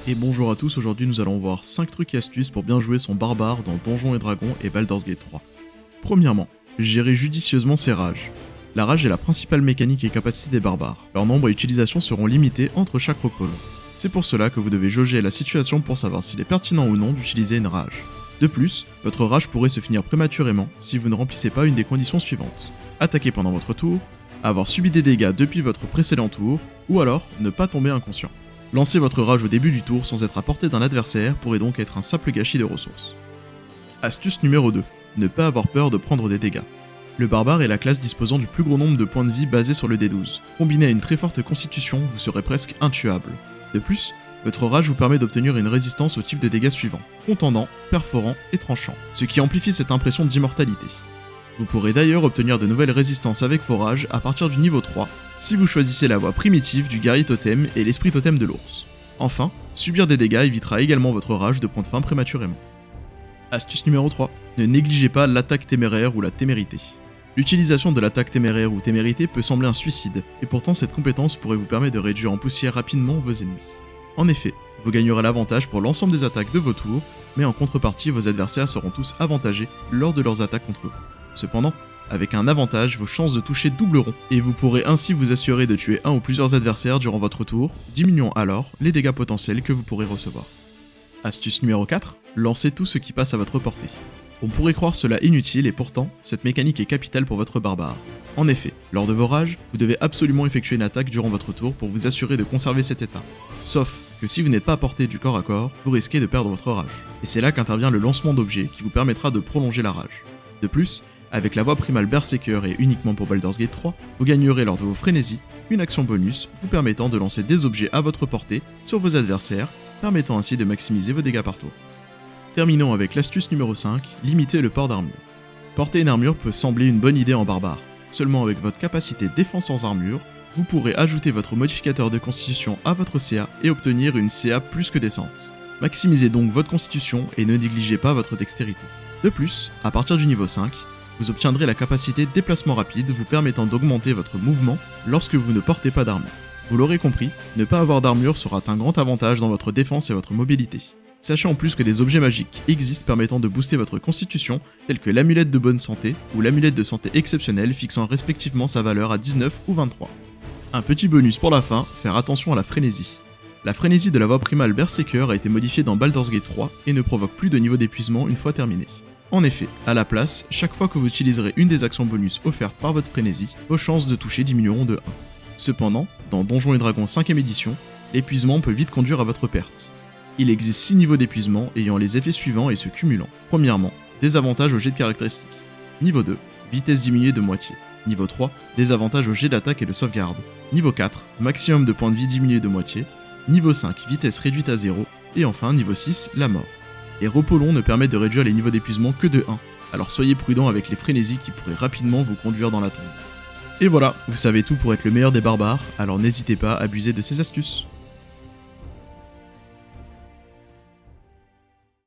Et bonjour à tous, aujourd'hui nous allons voir 5 trucs et astuces pour bien jouer son barbare dans Donjons et Dragons et Baldur's Gate 3. Premièrement, gérer judicieusement ses rages. La rage est la principale mécanique et capacité des barbares. Leur nombre et utilisation seront limitées entre chaque recolon. C'est pour cela que vous devez jauger la situation pour savoir s'il est pertinent ou non d'utiliser une rage. De plus, votre rage pourrait se finir prématurément si vous ne remplissez pas une des conditions suivantes. Attaquer pendant votre tour, avoir subi des dégâts depuis votre précédent tour, ou alors ne pas tomber inconscient. Lancer votre rage au début du tour sans être à portée d'un adversaire pourrait donc être un simple gâchis de ressources. Astuce numéro 2. Ne pas avoir peur de prendre des dégâts. Le barbare est la classe disposant du plus gros nombre de points de vie basé sur le D12. Combiné à une très forte constitution, vous serez presque intuable. De plus, votre rage vous permet d'obtenir une résistance au type de dégâts suivants, contendant, perforant et tranchant, ce qui amplifie cette impression d'immortalité. Vous pourrez d'ailleurs obtenir de nouvelles résistances avec vos rages à partir du niveau 3, si vous choisissez la voie primitive du guerrier totem et l'esprit totem de l'ours. Enfin, subir des dégâts évitera également votre rage de prendre fin prématurément. Astuce numéro 3. Ne négligez pas l'attaque téméraire ou la témérité. L'utilisation de l'attaque téméraire ou témérité peut sembler un suicide, et pourtant cette compétence pourrait vous permettre de réduire en poussière rapidement vos ennemis. En effet, vous gagnerez l'avantage pour l'ensemble des attaques de vos tours, mais en contrepartie vos adversaires seront tous avantagés lors de leurs attaques contre vous. Cependant, avec un avantage, vos chances de toucher doubleront, et vous pourrez ainsi vous assurer de tuer un ou plusieurs adversaires durant votre tour, diminuant alors les dégâts potentiels que vous pourrez recevoir. Astuce numéro 4, lancez tout ce qui passe à votre portée. On pourrait croire cela inutile et pourtant, cette mécanique est capitale pour votre barbare. En effet, lors de vos rages, vous devez absolument effectuer une attaque durant votre tour pour vous assurer de conserver cet état. Sauf que si vous n'êtes pas à portée du corps à corps, vous risquez de perdre votre rage. Et c'est là qu'intervient le lancement d'objets qui vous permettra de prolonger la rage. De plus, avec la voie primale Berserker et uniquement pour Baldur's Gate 3, vous gagnerez lors de vos frénésies une action bonus vous permettant de lancer des objets à votre portée sur vos adversaires, permettant ainsi de maximiser vos dégâts par tour. Terminons avec l'astuce numéro 5, limiter le port d'armure. Porter une armure peut sembler une bonne idée en barbare. Seulement avec votre capacité défense sans armure, vous pourrez ajouter votre modificateur de constitution à votre CA et obtenir une CA plus que décente. Maximisez donc votre constitution et ne négligez pas votre dextérité. De plus, à partir du niveau 5, vous obtiendrez la capacité déplacement rapide vous permettant d'augmenter votre mouvement lorsque vous ne portez pas d'armure. Vous l'aurez compris, ne pas avoir d'armure sera un grand avantage dans votre défense et votre mobilité. Sachez en plus que des objets magiques existent permettant de booster votre constitution, tels que l'amulette de bonne santé ou l'amulette de santé exceptionnelle fixant respectivement sa valeur à 19 ou 23. Un petit bonus pour la fin, faire attention à la frénésie. La frénésie de la voie primale Berserker a été modifiée dans Baldur's Gate 3 et ne provoque plus de niveau d'épuisement une fois terminé. En effet, à la place, chaque fois que vous utiliserez une des actions bonus offertes par votre frénésie, vos chances de toucher diminueront de 1. Cependant, dans Donjons et Dragons 5ème édition, l'épuisement peut vite conduire à votre perte. Il existe 6 niveaux d'épuisement ayant les effets suivants et se cumulant. Premièrement, désavantage au jet de caractéristiques. Niveau 2, vitesse diminuée de moitié. Niveau 3, désavantage au jet d'attaque et de sauvegarde. Niveau 4, maximum de points de vie diminué de moitié. Niveau 5, vitesse réduite à 0. Et enfin, niveau 6, la mort. Les repos longs ne permettent de réduire les niveaux d'épuisement que de 1, alors soyez prudent avec les frénésies qui pourraient rapidement vous conduire dans la tombe. Et voilà, vous savez tout pour être le meilleur des barbares, alors n'hésitez pas à abuser de ces astuces.